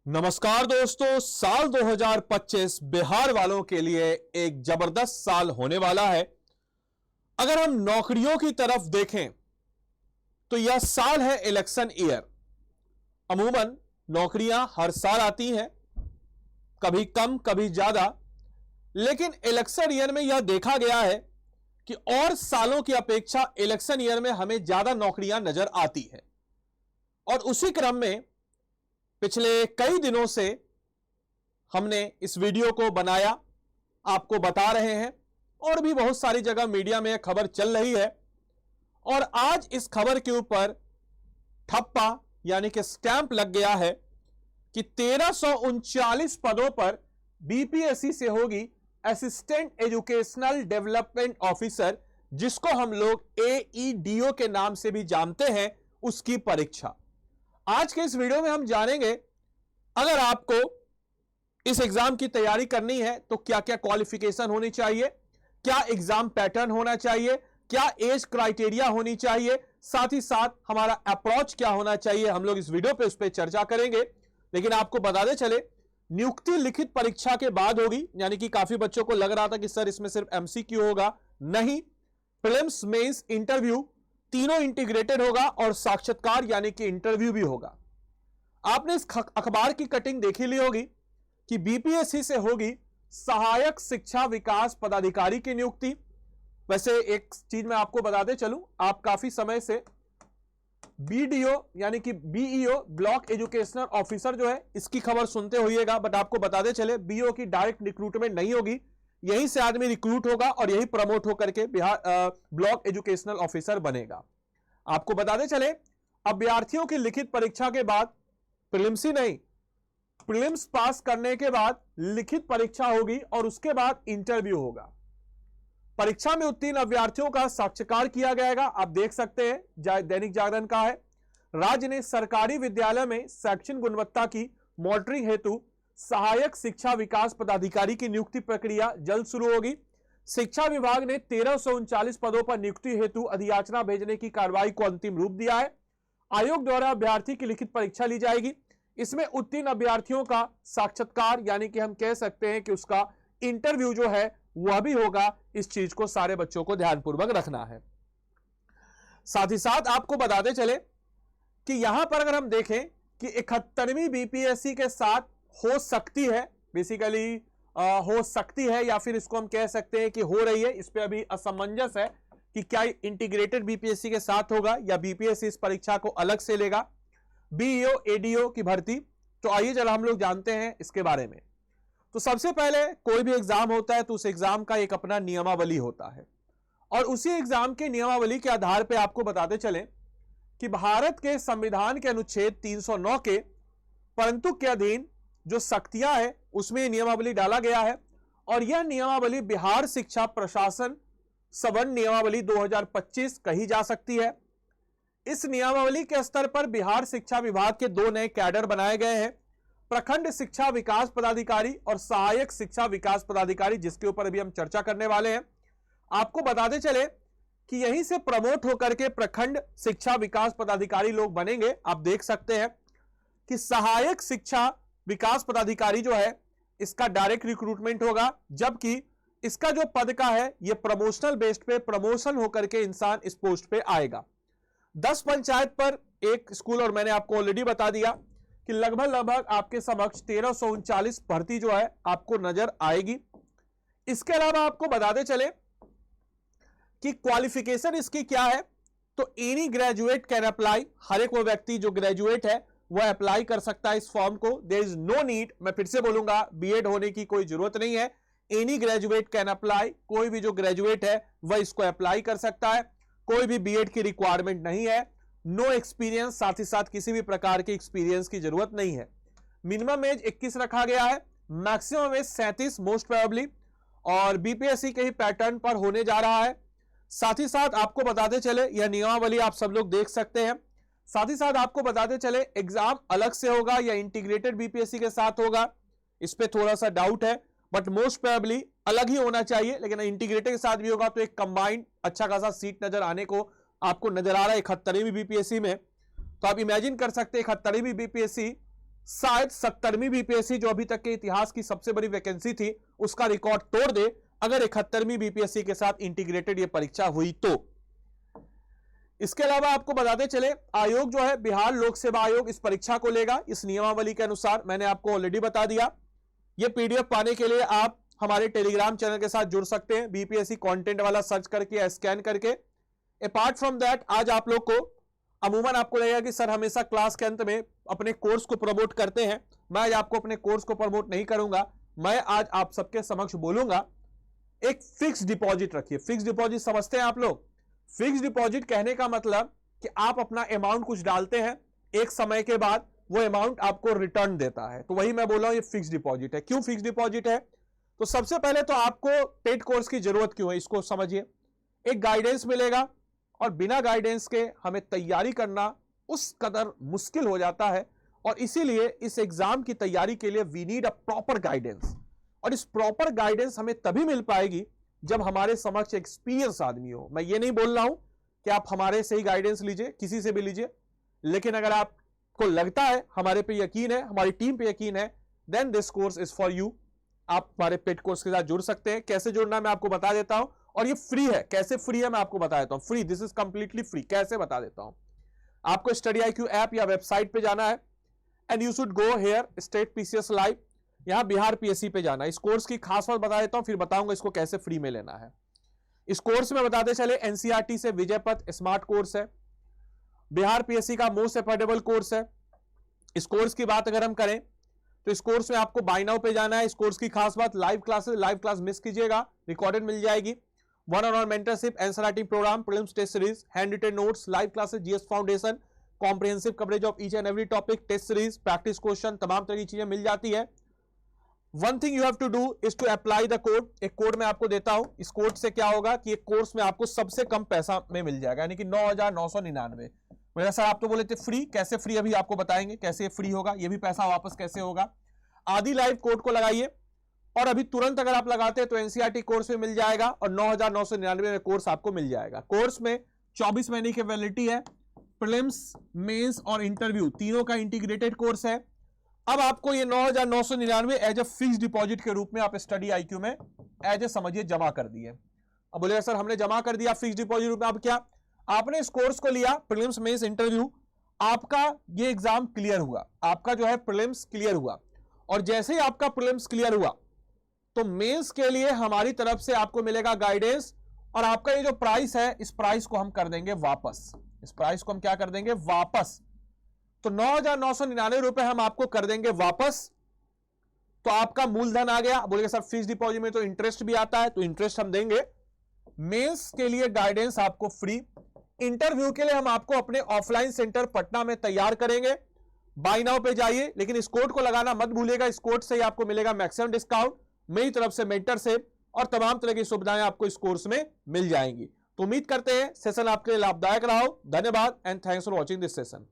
नमस्कार दोस्तों, साल 2025 बिहार वालों के लिए एक जबरदस्त साल होने वाला है। अगर हम नौकरियों की तरफ देखें तो यह साल है इलेक्शन ईयर। अमूमन नौकरियां हर साल आती हैं, कभी कम कभी ज्यादा, लेकिन इलेक्शन ईयर में यह देखा गया है कि और सालों की अपेक्षा इलेक्शन ईयर में हमें ज्यादा नौकरियां नजर आती है। और उसी क्रम में पिछले कई दिनों से हमने इस वीडियो को बनाया, आपको बता रहे हैं, और भी बहुत सारी जगह मीडिया में खबर चल रही है। और आज इस खबर के ऊपर ठप्पा यानी कि स्टैंप लग गया है कि 1339 पदों पर बीपीएससी से होगी असिस्टेंट एजुकेशनल डेवलपमेंट ऑफिसर, जिसको हम लोग एईडीओ के नाम से भी जानते हैं, उसकी परीक्षा। आज के इस वीडियो में हम जानेंगे अगर आपको इस एग्जाम की तैयारी करनी है तो क्या क्या क्वालिफिकेशन होनी चाहिए, क्या एग्जाम पैटर्न होना चाहिए, क्या एज क्राइटेरिया होनी चाहिए, साथ ही साथ हमारा अप्रोच क्या होना चाहिए। हम लोग इस वीडियो पे उस पर चर्चा करेंगे। लेकिन आपको बताते चले, नियुक्ति लिखित परीक्षा के बाद होगी, यानी कि काफी बच्चों को लग रहा था कि सर इसमें सिर्फ एमसीक्यू होगा। नहीं, प्रीलिम्स, मेंस, इंटरव्यू तीनों इंटीग्रेटेड होगा और साक्षात्कार यानी कि इंटरव्यू भी होगा। आपने इस अखबार की कटिंग देखी ली होगी कि बीपीएससी से होगी सहायक शिक्षा विकास पदाधिकारी की नियुक्ति। वैसे एक चीज मैं आपको बताते चलूं, आप काफी समय से बीडीओ यानी कि बीईओ ब्लॉक एजुकेशनल ऑफिसर जो है इसकी खबर सुनते होइएगा, बट आपको बताते चले बीईओ की डायरेक्ट रिक्रूटमेंट नहीं होगी। यहीं से आदमी रिक्रूट होगा और यही प्रमोट होकर के बिहार ब्लॉक एजुकेशनल ऑफिसर बनेगा। आपको बताते चले, अभ्यर्थियों की लिखित परीक्षा के बाद प्रीलिम्स ही नहीं, प्रीलिम्स पास करने के बाद लिखित परीक्षा होगी और उसके बाद इंटरव्यू होगा। परीक्षा में उत्तीर्ण अभ्यर्थियों का साक्षात्कार किया जाएगा। आप देख सकते हैं दैनिक जागरण का है, राज्य ने सरकारी विद्यालय में शैक्षणिक गुणवत्ता की मॉनिटरिंग हेतु सहायक शिक्षा विकास पदाधिकारी की नियुक्ति प्रक्रिया जल्द शुरू होगी। शिक्षा विभाग ने 1339 पदों पर नियुक्ति हेतु अधियाचना भेजने की कार्रवाई को अंतिम रूप दिया है। आयोग द्वारा अभ्यर्थी की लिखित परीक्षा ली जाएगी। इसमें उत्तीर्ण अभ्यर्थियों का साक्षात्कार यानी कि हम कह सकते हैं कि उसका इंटरव्यू जो है वह भी होगा। इस चीज को सारे बच्चों को ध्यानपूर्वक रखना है। साथ ही साथ आपको बताते चले कि यहां पर अगर हम देखें कि 71वीं बीपीएससी के साथ हो सकती है, बेसिकली हो सकती है या फिर इसको हम कह सकते हैं कि हो रही है, इस पे अभी असमंजस है कि क्या इंटीग्रेटेड बीपीएससी के साथ होगा या बीपीएससी इस परीक्षा को अलग से लेगा, बीईओ एडीओ की भर्ती। तो आइए जरा हम लोग जानते हैं इसके बारे में। तो सबसे पहले कोई भी एग्जाम होता है तो उस एग्जाम का एक अपना नियमावली होता है, और उसी एग्जाम के नियमावली के आधार पर आपको बताते चले कि भारत के संविधान के अनुच्छेद 309 के परंतु के अधीन जो शक्तियां है उसमें नियमावली डाला गया है। और यह नियमावली बिहार शिक्षा प्रशासन सवर्ण नियमावली 2025 कही जा सकती है। इस नियमावली के स्तर पर बिहार शिक्षा विभाग के 2 नए कैडर बनाए गए हैं, प्रखंड शिक्षा विकास पदाधिकारी और सहायक शिक्षा विकास पदाधिकारी, जिसके ऊपर अभी हम चर्चा करने वाले हैं। आपको बताते चले कि यहीं से प्रमोट होकर के प्रखंड शिक्षा विकास पदाधिकारी लोग बनेंगे। आप देख सकते हैं कि सहायक शिक्षा विकास पदाधिकारी जो है इसका डायरेक्ट रिक्रूटमेंट होगा, जबकि इसका जो पद का है यह प्रमोशनल बेस्ड पे प्रमोशन होकर के इंसान इस पोस्ट पे आएगा। 10 पंचायत पर एक स्कूल, और मैंने आपको ऑलरेडी बता दिया कि लगभग आपके समक्ष 1339 भर्ती जो है आपको नजर आएगी। इसके अलावा आपको बताते चले कि क्वालिफिकेशन इसकी क्या है। तो एनी ग्रेजुएट कैन अप्लाई, हर एक वो व्यक्ति जो ग्रेजुएट है वह अप्लाई कर सकता है इस फॉर्म को। देयर इज नो नीड, मैं फिर से बोलूंगा, बीएड होने की कोई जरूरत नहीं है। एनी ग्रेजुएट कैन अप्लाई, कोई भी जो ग्रेजुएट है वह इसको अप्लाई कर सकता है। कोई भी बीएड की रिक्वायरमेंट नहीं है। नो एक्सपीरियंस, साथ ही साथ किसी भी प्रकार के एक्सपीरियंस की जरूरत नहीं है। मिनिमम एज 21 रखा गया है, मैक्सिमम एज 37 मोस्ट प्रोबेबली, और बीपीएससी के ही पैटर्न पर होने जा रहा है। साथ ही साथ आपको बताते चले, यह नियमावली आप सब लोग देख सकते हैं। साथ ही साथ आपको बताते चले एग्जाम अलग से होगा या इंटीग्रेटेड बीपीएससी के साथ होगा, इस पे थोड़ा सा डाउट है, बट मोस्ट प्रोबेबली अलग ही होना चाहिए। लेकिन इंटीग्रेटेड के साथ भी होगा तो एक कंबाइंड अच्छा खासा सीट नजर आने को आपको नजर आ रहा है 71वीं बीपीएससी में। तो आप इमेजिन कर सकते हैं 71वीं बीपीएससी शायद 70वीं बीपीएससी जो अभी तक के इतिहास की सबसे बड़ी वैकेंसी थी उसका रिकॉर्ड तोड़ दे अगर 71वीं बीपीएससी के साथ इंटीग्रेटेड ये परीक्षा हुई तो। इसके अलावा आपको बताते चले आयोग जो है बिहार लोक सेवा आयोग इस परीक्षा को लेगा इस नियमावली के अनुसार, मैंने आपको ऑलरेडी बता दिया। ये पीडीएफ पाने के लिए आप हमारे टेलीग्राम चैनल के साथ जुड़ सकते हैं, बीपीएससी कंटेंट वाला सर्च करके या स्कैन करके। अपार्ट फ्रॉम दैट आज आप लोग को अमूमन आपको लगेगा कि सर हमेशा क्लास के अंत में अपने कोर्स को प्रमोट करते हैं, मैं आज आपको अपने कोर्स को प्रमोट नहीं करूंगा। मैं आज आप सबके समक्ष बोलूंगा एक फिक्स डिपॉजिट रखिए। फिक्स डिपॉजिट समझते हैं आप लोग? फिक्स डिपॉजिट कहने का मतलब कि आप अपना अमाउंट कुछ डालते हैं, एक समय के बाद वो अमाउंट आपको रिटर्न देता है, तो वही मैं बोल रहा हूं ये फिक्स डिपॉजिट है। क्यों फिक्स डिपॉजिट है? तो सबसे पहले तो आपको टेट कोर्स की जरूरत क्यों है इसको समझिए। एक गाइडेंस मिलेगा और बिना गाइडेंस के हमें तैयारी करना उस कदर मुश्किल हो जाता है, और इसीलिए इस एग्जाम की तैयारी के लिए we need a proper guidance. और इस प्रॉपर गाइडेंस हमें तभी मिल पाएगी जब हमारे समक्ष एक्सपीरियंस आदमी हो। मैं ये नहीं बोल रहा हूं कि आप हमारे से ही गाइडेंस लीजिए, किसी से भी लीजिए, लेकिन अगर आपको लगता है हमारे पे यकीन है, हमारी टीम पे यकीन है, then this course is for you. आप हमारे पेड कोर्स के साथ जुड़ सकते हैं। कैसे जुड़ना मैं आपको बता देता हूं, और ये फ्री है। कैसे फ्री है मैं आपको बता देता हूं। Free, this is completely free. कैसे बता देता हूं। आपको स्टडी IQ ऐप या वेबसाइट पे जाना है and you should go here state PCS live, यहां बिहार PSC पे जाना है। इस कोर्स की खास बात बता देता हूं, फिर बताऊंगा इसको कैसे फ्री में लेना है। इस कोर्स में बताते चले NCERT से विजय पथ स्मार्ट कोर्स है, बिहार PSC का मोस्ट अफोर्डेबल कोर्स है। इस कोर्स की बात अगर हम करें तो इस कोर्स में आपको बाय नाउ पे जाना है। इस कोर्स की खास बात live classes, live class miss कीजिएगा, रिकॉर्डेड मिल जाएगी। 1-on-1 mentorship, answer writing program, prelims test series, handwritten notes, live classes, GS foundation, comprehensive coverage of each and every topic, test series, practice question, तमाम तरह की चीजें मिल जाती है। One thing you have to do is to apply the code. एक code मैं आपको देता हूं। इस कोड से क्या होगा कि एक कोर्स में आपको सबसे कम पैसा में मिल जाएगा, यानी कि 9,999। मेरा सर आप तो बोले थे फ्री, कैसे फ्री? अभी आपको बताएंगे कैसे फ्री होगा, ये भी पैसा वापस कैसे होगा। आदि लाइव कोड को लगाइए और अभी तुरंत अगर आप लगाते हैं तो NCERT कोर्स में मिल जाएगा और 9,999 में कोर्स आपको मिल जाएगा। कोर्स में 24 महीने की वैलिडिटी है। प्रीलिम्स, मेंस और इंटरव्यू तीनों का इंटीग्रेटेड कोर्स है। अब आपको ये 9,999 एज ए फिक्स डिपॉजिट के रूप में आप स्टडी IQ में एज ए समझिए जमा कर दिए। अब बोलेगा सर हमने जमा कर दिया फिक्स डिपॉजिट रूप में, अब क्या? आपने इस कोर्स को लिया, प्रीलिम्स, मेंस, इंटरव्यू, आपका ये एग्जाम क्लियर हुआ, आपका जो है प्रीलिम्स क्लियर हुआ, और जैसे ही आपका प्रीलिम्स क्लियर हुआ तो मेंस के लिए हमारी तरफ से आपको मिलेगा गाइडेंस, और आपका ये जो प्राइस है इस प्राइस को हम कर देंगे वापस। इस प्राइस को हम क्या कर देंगे? वापस। तो 9,999 रुपए हम आपको कर देंगे वापस। तो आपका मूलधन आ गया। बोलेगा सर फिक्स डिपॉजिट में तो इंटरेस्ट भी आता है, तो इंटरेस्ट हम देंगे। मेंस के लिए गाइडेंस आपको फ्री। इंटरव्यू के लिए हम आपको अपने ऑफलाइन सेंटर पटना में तैयार करेंगे। बाय नाउ पे जाइए, लेकिन इस कोड को लगाना मत भूलिएगा। इस कोड से ही आपको मिलेगा मैक्सिमम डिस्काउंट। मेरी तरफ से मेंटरशिप और तमाम तरह की सुविधाएं आपको इस कोर्स में मिल जाएंगी। तो उम्मीद करते हैं सेशन आपके लिए लाभदायक रहा हो। धन्यवाद and thanks for watching this session.